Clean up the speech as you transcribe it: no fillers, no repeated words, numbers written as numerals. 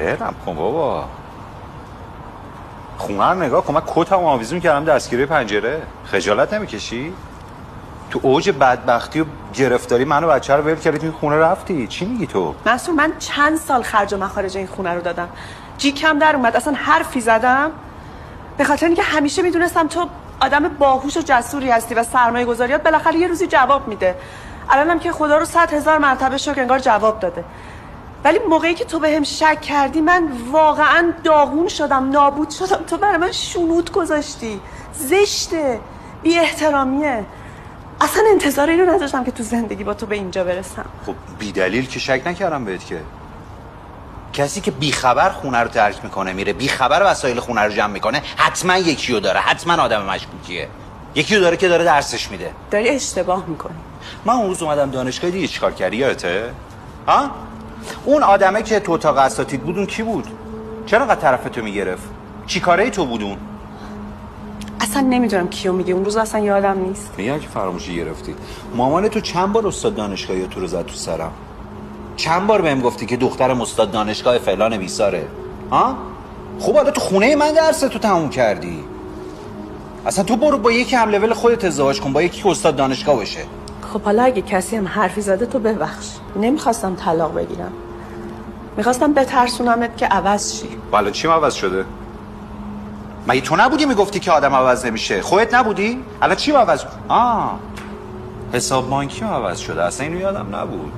ولم کن بابا. خونه رو نگاه کن، من کتم آویزون کردم دستگیره پنجره. خجالت نمیکشی؟ تو اوج بدبختی و گرفتاری منو بچه رو ول کردی، تو این خونه رفتی. چی میگی تو؟ منصور من چند سال خرج و مخارج این خونه رو دادم، جیکم در اومد، اصلا حرفی زدم؟ به خاطر اینکه همیشه میدونستم تو آدم باهوش و جسوری هستی و سرمایه گذاریات بالاخره یه روزی جواب میده. الانم که خدا رو 100,000 مرتبه شکر انگار جواب داده. ولی موقعی که تو بهم شک کردی من واقعا داغون شدم، نابود شدم. تو برای من شنود گذاشتی. زشته، بی احترامیه. اصلا انتظار اینو نداشتم که تو زندگی با تو به اینجا برسم. خب بی دلیل که شک نکردم بهت. که کسی که بی خبر خونه رو ترک میکنه میره بی خبر وسایل خونه رو جمع میکنه حتما یکیو داره، حتما آدم مشکوکیه. یکیو داره که داره درسش میده. داری اشتباه میکنی. من اون روز اومدم دانشگاه، دیگه چیکار کردی یادته؟ ها؟ اون آدمه که تو اتاق اساتید بود اون کی بود؟ چرا انقدر طرف تو میگرفت؟ چی کاره تو بود اون؟ اصلا نمیدونم کیو میگه، اون روز اصلا یادم نیست. میگم که فراموشی گرفتی. مامان تو چند بار استاد دانشگاهی تو رو زد تو سرم؟ چند بار بهم گفتی که دخترم استاد دانشگاه فلان بیساره؟ ها؟ خب حالا تو خونه من درس تو تموم کردی. اصلا تو برو با یکی هم لول خودت ازدواج کن، با یکی که استاد دانشگاه باشه. خب حالا اگه کسی هم حرفی زده تو ببخش. نمیخواستم طلاق بگیرم، میخواستم بترسونمت که عوض شی. حالا چیم عوض شده؟ مگه تو نبودی میگفتی که آدم عوض نمیشه؟ خودت نبودی؟ الان چیم عوض؟ حساب بانکی عوض شده. اصلا اینو یادم نبود.